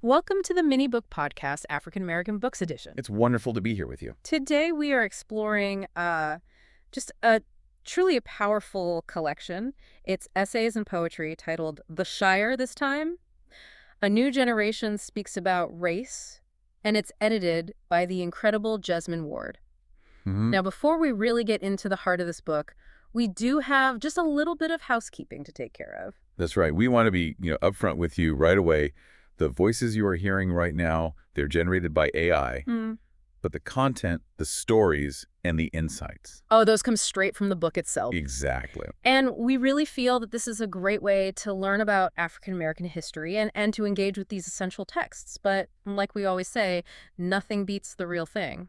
Welcome to the Mini Book Podcast, African American Books Edition. It's wonderful to be here with you. Today we are exploring just a truly a powerful collection. It's essays and poetry titled The Shire this time. A New Generation Speaks About Race, and it's edited by the incredible Jesmyn Ward. Now, before we really get into the heart of this book, we do have just a little bit of housekeeping to take care of. That's right. We want to be, upfront with you right away. The voices you are hearing right now, they're generated by AI, but the content, the stories, and the insights. Oh, those come straight from the book itself. Exactly. And we really feel that this is a great way to learn about African American history and to engage with these essential texts. But like we always say, nothing beats the real thing.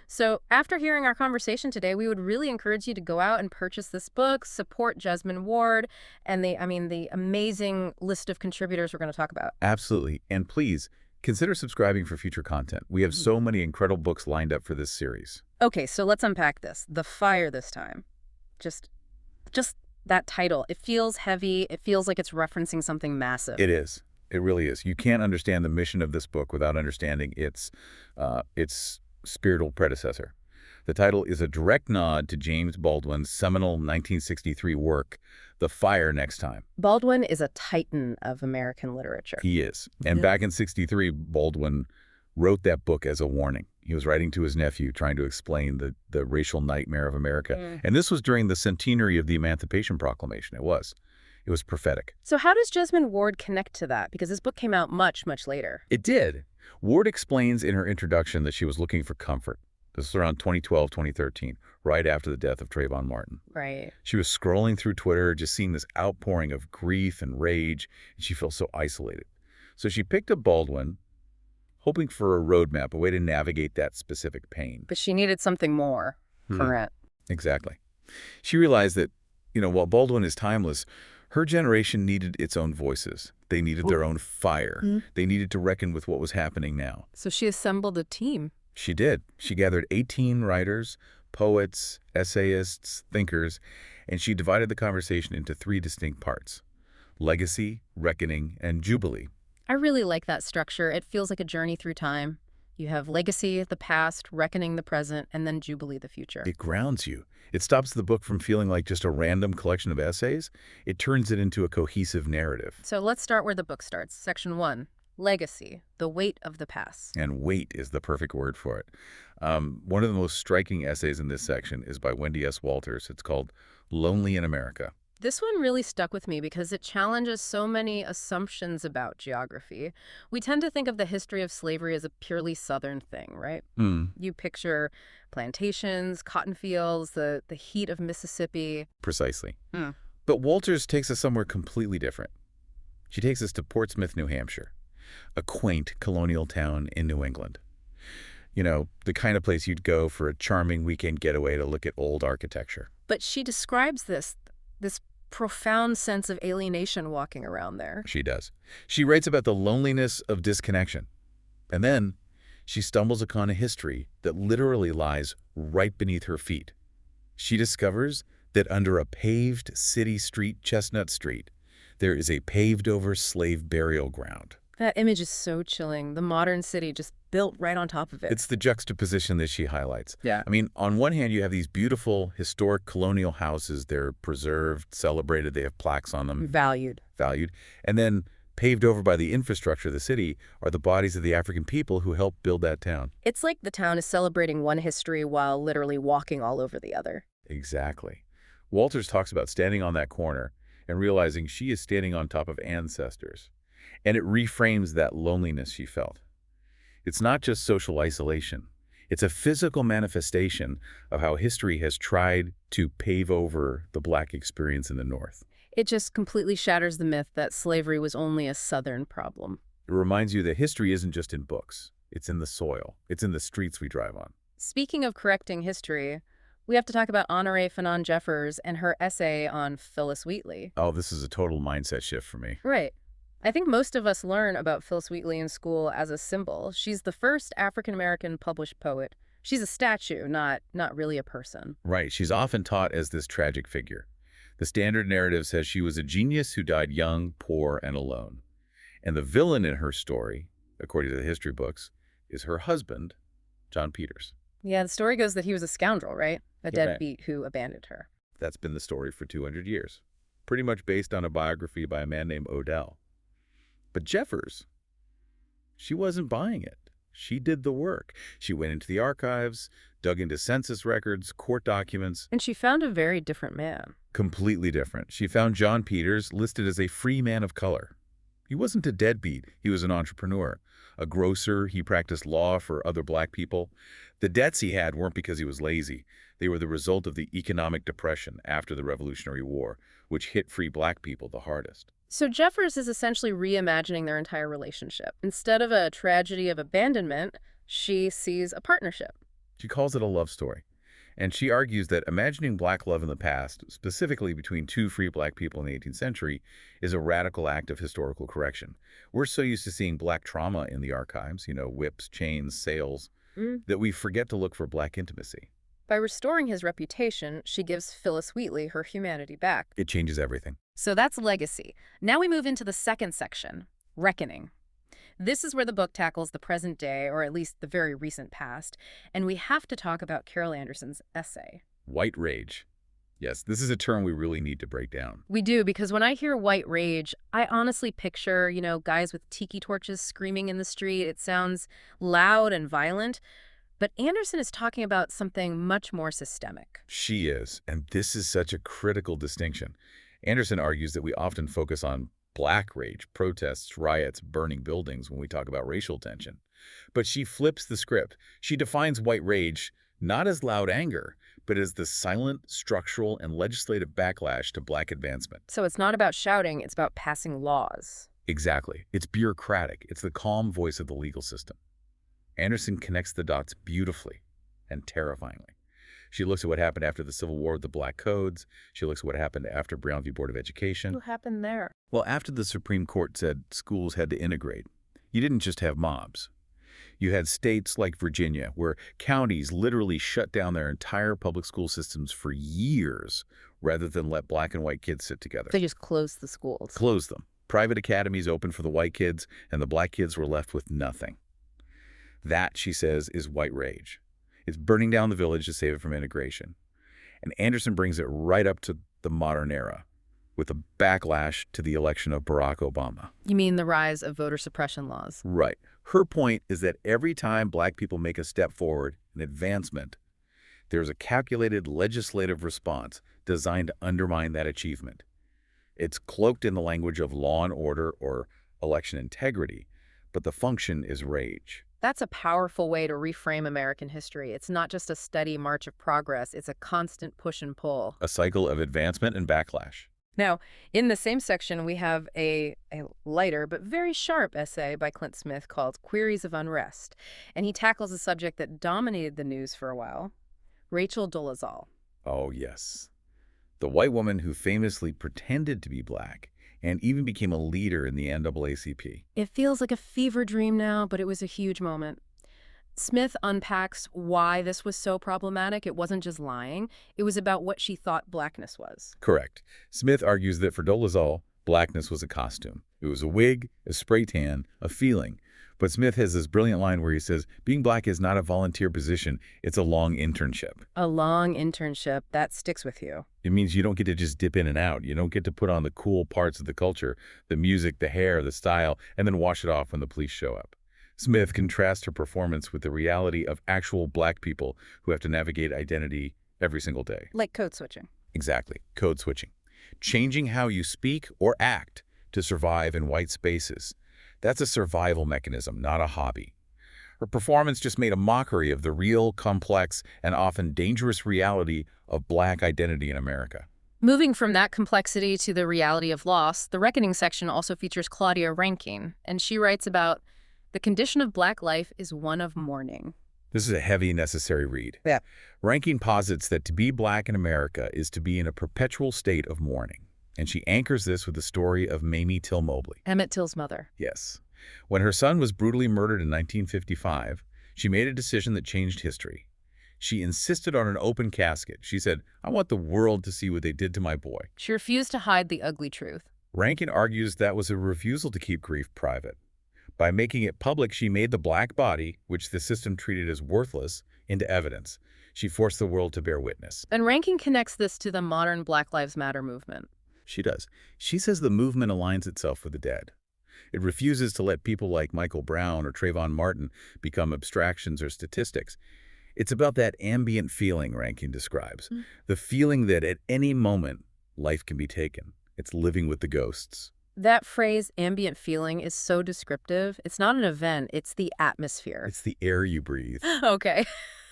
So after hearing our conversation today, we would really encourage you to go out and purchase this book, support Jesmyn Ward, and the amazing list of contributors we're going to talk about. Absolutely. And please, consider subscribing for future content. We have so many incredible books lined up for this series. Okay, so let's unpack this. The Fire this time. Just that title. It feels heavy. It feels like it's referencing something massive. It is. It really is. You can't understand the mission of this book without understanding its spiritual predecessor. The title is a direct nod to James Baldwin's seminal 1963 work, The Fire Next Time. Baldwin is a titan of American literature. He is. And back in '63, Baldwin wrote that book as a warning. He was writing to his nephew, trying to explain the racial nightmare of America. And this was during the centenary of the Emancipation Proclamation. It was prophetic. So how does Jesmyn Ward connect to that? Because this book came out much, much later. It did. Ward explains in her introduction that she was looking for comfort. This was around 2012, 2013, right after the death of Trayvon Martin. Right. She was scrolling through Twitter, just seeing this outpouring of grief and rage, and she felt so isolated. So she picked up Baldwin, hoping for a roadmap, a way to navigate that specific pain. But she needed something more current. Exactly. She realized that, while Baldwin is timeless, her generation needed its own voices. They needed their own fire. They needed to reckon with what was happening now. So she assembled a team. She did. She gathered 18 writers, poets, essayists, thinkers, and she divided the conversation into 3 distinct parts: legacy, reckoning, and jubilee. I really like that structure. It feels like a journey through time. You have legacy, the past, reckoning, the present, and then jubilee, the future. It grounds you. It stops the book from feeling like just a random collection of essays. It turns it into a cohesive narrative. So let's start where the book starts. Section 1. Legacy, the weight of the past. And weight is the perfect word for it. One of the most striking essays in this section is by Wendy S. Walters. It's called Lonely in America. This one really stuck with me because it challenges so many assumptions about geography. We tend to think of the history of slavery as a purely Southern thing, right? You picture plantations, cotton fields, the heat of Mississippi. Precisely. But Walters takes us somewhere completely different. She takes us to Portsmouth, New Hampshire, a quaint colonial town in New England. The kind of place you'd go for a charming weekend getaway to look at old architecture. But she describes this profound sense of alienation walking around there. She does. She writes about the loneliness of disconnection. And then she stumbles upon a history that literally lies right beneath her feet. She discovers that under a paved city street, Chestnut Street, there is a paved-over slave burial ground. That image is so chilling. The modern city just built right on top of it. It's the juxtaposition that she highlights. Yeah. On one hand, you have these beautiful, historic colonial houses. They're preserved, celebrated. They have plaques on them. Valued. And then paved over by the infrastructure of the city are the bodies of the African people who helped build that town. It's like the town is celebrating one history while literally walking all over the other. Exactly. Walters talks about standing on that corner and realizing she is standing on top of ancestors. And it reframes that loneliness she felt. It's not just social isolation. It's a physical manifestation of how history has tried to pave over the Black experience in the North. It just completely shatters the myth that slavery was only a Southern problem. It reminds you that history isn't just in books. It's in the soil. It's in the streets we drive on. Speaking of correcting history, we have to talk about Honoré Fanon Jeffers and her essay on Phillis Wheatley. Oh, this is a total mindset shift for me. Right. I think most of us learn about Phillis Wheatley in school as a symbol. She's the first African-American published poet. She's a statue, not really a person. Right. She's often taught as this tragic figure. The standard narrative says she was a genius who died young, poor, and alone. And the villain in her story according to the history books, is her husband, John Peters. Yeah, the story goes that he was a scoundrel, right? A Yeah, right. deadbeat who abandoned her. That's been the story for 200 years, pretty much based on a biography by a man named Odell. But Jeffers, she wasn't buying it. She did the work. She went into the archives, dug into census records, court documents. And she found a very different man. Completely different. She found John Peters listed as a free man of color. He wasn't a deadbeat. He was an entrepreneur, a grocer. He practiced law for other black people. The debts he had weren't because he was lazy. They were the result of the economic depression after the Revolutionary War, which hit free black people the hardest. So Jeffers is essentially reimagining their entire relationship. Instead of a tragedy of abandonment, she sees a partnership. She calls it a love story. And she argues that imagining black love in the past, specifically between two free black people in the 18th century, is a radical act of historical correction. We're so used to seeing black trauma in the archives, whips, chains, sails, that we forget to look for black intimacy. By restoring his reputation, she gives Phyllis Wheatley her humanity back. It changes everything. So that's legacy. Now we move into the second section, reckoning. This is where the book tackles the present day, or at least the very recent past, and we have to talk about Carol Anderson's essay. White rage. Yes, this is a term we really need to break down. We do, because when I hear white rage, I honestly picture, guys with tiki torches screaming in the street. It sounds loud and violent. But Anderson is talking about something much more systemic. She is, and this is such a critical distinction. Anderson argues that we often focus on black rage, protests, riots, burning buildings when we talk about racial tension. But she flips the script. She defines white rage not as loud anger, but as the silent, structural, and legislative backlash to black advancement. So it's not about shouting, it's about passing laws. Exactly. It's bureaucratic. It's the calm voice of the legal system. Anderson connects the dots beautifully and terrifyingly. She looks at what happened after the Civil War with the Black Codes. She looks at what happened after Brown v. Board of Education. What happened there? Well, after the Supreme Court said schools had to integrate, you didn't just have mobs. You had states like Virginia, where counties literally shut down their entire public school systems for years rather than let black and white kids sit together. They just closed the schools. Closed them. Private academies opened for the white kids, and the black kids were left with nothing. That, she says, is white rage. It's burning down the village to save it from integration. And Anderson brings it right up to the modern era, with a backlash to the election of Barack Obama. You mean the rise of voter suppression laws? Right. Her point is that every time black people make a step forward, an advancement, there's a calculated legislative response designed to undermine that achievement. It's cloaked in the language of law and order or election integrity, but the function is rage. That's a powerful way to reframe American history. It's not just a steady march of progress, it's a constant push and pull. A cycle of advancement and backlash. Now, in the same section, we have a lighter but very sharp essay by Clint Smith called Queries of Unrest, and he tackles a subject that dominated the news for a while, Rachel Dolezal. Oh, yes. The white woman who famously pretended to be black and even became a leader in the NAACP. It feels like a fever dream now, but it was a huge moment. Smith unpacks why this was so problematic. It wasn't just lying. It was about what she thought blackness was. Correct. Smith argues that for Dolezal, blackness was a costume. It was a wig, a spray tan, a feeling. But Smith has this brilliant line where he says, being black is not a volunteer position, it's a long internship. A long internship, that sticks with you. It means you don't get to just dip in and out. You don't get to put on the cool parts of the culture, the music, the hair, the style, and then wash it off when the police show up. Smith contrasts her performance with the reality of actual black people who have to navigate identity every single day. Like code switching. Exactly. Code switching. Changing how you speak or act to survive in white spaces. That's a survival mechanism, not a hobby. Her performance just made a mockery of the real, complex, and often dangerous reality of black identity in America. Moving from that complexity to the reality of loss, the Reckoning section also features Claudia Rankine, and she writes about the condition of black life is one of mourning. This is a heavy, necessary read. Yeah. Rankine posits that to be black in America is to be in a perpetual state of mourning. And she anchors this with the story of Mamie Till Mobley. Emmett Till's mother. Yes. When her son was brutally murdered in 1955, she made a decision that changed history. She insisted on an open casket. She said, I want the world to see what they did to my boy. She refused to hide the ugly truth. Rankine argues that was a refusal to keep grief private. By making it public, she made the black body, which the system treated as worthless, into evidence. She forced the world to bear witness. And Rankin connects this to the modern Black Lives Matter movement. She does. She says the movement aligns itself with the dead. It refuses to let people like Michael Brown or Trayvon Martin become abstractions or statistics. It's about that ambient feeling Rankin describes, the feeling that at any moment, life can be taken. It's living with the ghosts. That phrase, ambient feeling, is so descriptive. It's not an event, it's the atmosphere. It's the air you breathe. Okay,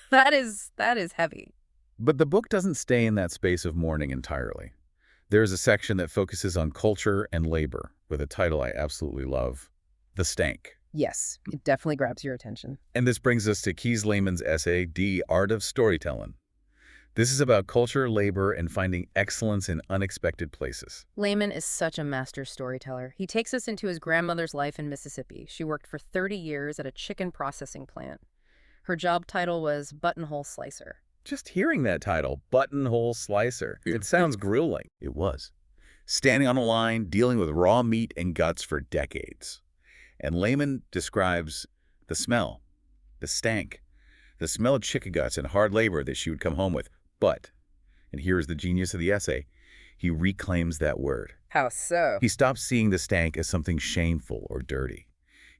that is heavy. But the book doesn't stay in that space of mourning entirely. There's a section that focuses on culture and labor, with a title I absolutely love, The Stank. Yes, it definitely grabs your attention. And this brings us to Keys Lehman's essay, The Art of Storytelling. This is about culture, labor, and finding excellence in unexpected places. Lehman is such a master storyteller. He takes us into his grandmother's life in Mississippi. She worked for 30 years at a chicken processing plant. Her job title was buttonhole slicer. Just hearing that title, buttonhole slicer, it sounds grueling. It was. Standing on a line, dealing with raw meat and guts for decades. And Lehman describes the smell, the stank, the smell of chicken guts and hard labor that she would come home with. But, and here is the genius of the essay, he reclaims that word. How so? He stops seeing the stank as something shameful or dirty.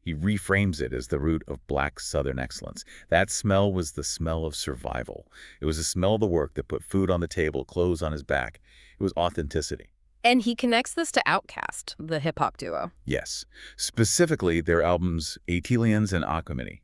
He reframes it as the root of Black Southern excellence. That smell was the smell of survival. It was the smell of the work that put food on the table, clothes on his back. It was authenticity. And he connects this to Outkast, the hip-hop duo. Yes, specifically their albums Atelians and Aquamini.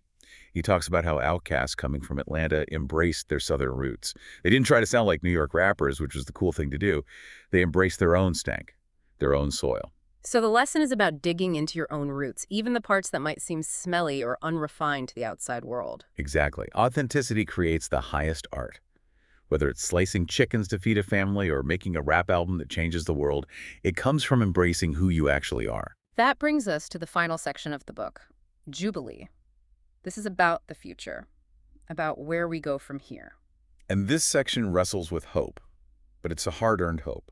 He talks about how Outkast, coming from Atlanta, embraced their Southern roots. They didn't try to sound like New York rappers, which was the cool thing to do. They embraced their own stank, their own soil. So the lesson is about digging into your own roots, even the parts that might seem smelly or unrefined to the outside world. Exactly. Authenticity creates the highest art. Whether it's slicing chickens to feed a family or making a rap album that changes the world, it comes from embracing who you actually are. That brings us to the final section of the book, Jubilee. This is about the future, about where we go from here. And this section wrestles with hope, but it's a hard-earned hope.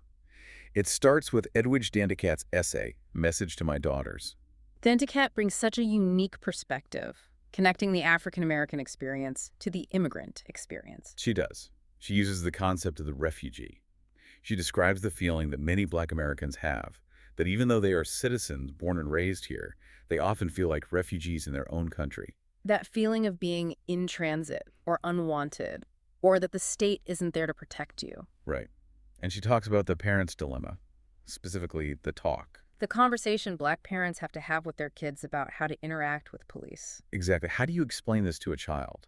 It starts with Edwidge Dandicat's essay, Message to My Daughters. Dandicat brings such a unique perspective, connecting the African-American experience to the immigrant experience. She does. She uses the concept of the refugee. She describes the feeling that many Black Americans have, that even though they are citizens born and raised here, they often feel like refugees in their own country. That feeling of being in transit or unwanted, or that the state isn't there to protect you. Right. And she talks about the parent's dilemma, specifically the talk. The conversation Black parents have to have with their kids about how to interact with police. Exactly. How do you explain this to a child?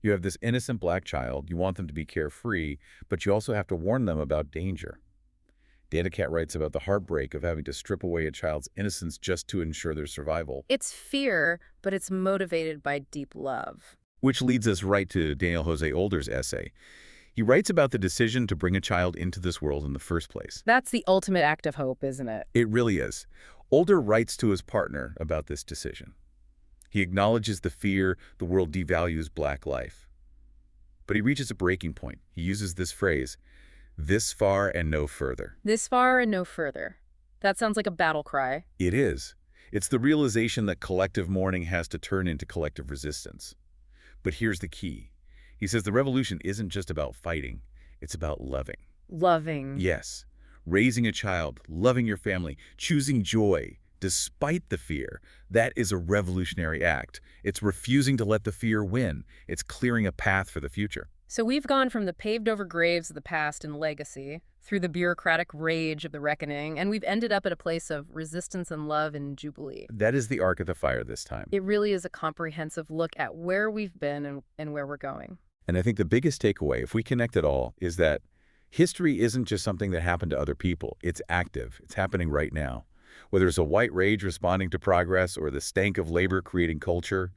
You have this innocent Black child, you want them to be carefree, but you also have to warn them about danger. Dandicat writes about the heartbreak of having to strip away a child's innocence just to ensure their survival. It's fear, but it's motivated by deep love. Which leads us right to Daniel Jose Older's essay. He writes about the decision to bring a child into this world in the first place. That's the ultimate act of hope, isn't it? It really is. Older writes to his partner about this decision. He acknowledges the fear the world devalues Black life. But he reaches a breaking point. He uses this phrase, this far and no further. This far and no further. That sounds like a battle cry. It is. It's the realization that collective mourning has to turn into collective resistance. But here's the key. He says the revolution isn't just about fighting, it's about loving. Loving. Yes. Raising a child, loving your family, choosing joy, despite the fear. That is a revolutionary act. It's refusing to let the fear win. It's clearing a path for the future. So we've gone from the paved-over graves of the past and legacy, through the bureaucratic rage of the reckoning, and we've ended up at a place of resistance and love and jubilee. That is the arc of the fire this time. It really is a comprehensive look at where we've been and where we're going. And I think the biggest takeaway, if we connect it all, is that history isn't just something that happened to other people. It's active. It's happening right now. Whether it's a white rage responding to progress or the stank of labor creating culture,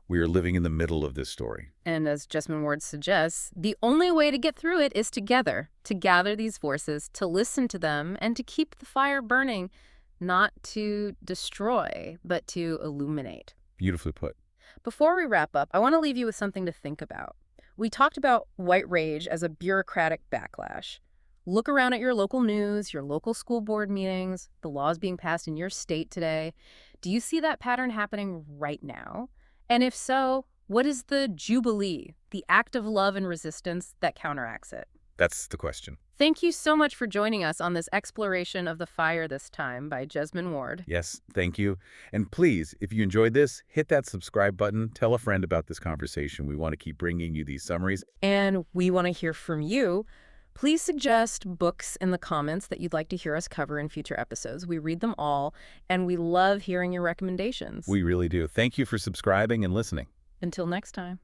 we are living in the middle of this story. And as Jesmyn Ward suggests, the only way to get through it is together, to gather these forces, to listen to them, and to keep the fire burning, not to destroy, but to illuminate. Beautifully put. Before we wrap up, I want to leave you with something to think about. We talked about white rage as a bureaucratic backlash, Look around at your local news, your local school board meetings, the laws being passed in your state today. Do you see that pattern happening right now? And if so, what is the jubilee, the act of love and resistance that counteracts it? That's the question. Thank you so much for joining us on this exploration of the fire this time by Jesmyn Ward. Yes, thank you. And please, if you enjoyed this, hit that subscribe button. Tell a friend about this conversation. We want to keep bringing you these summaries. And we want to hear from you. Please suggest books in the comments that you'd like to hear us cover in future episodes. We read them all, and we love hearing your recommendations. We really do. Thank you for subscribing and listening. Until next time.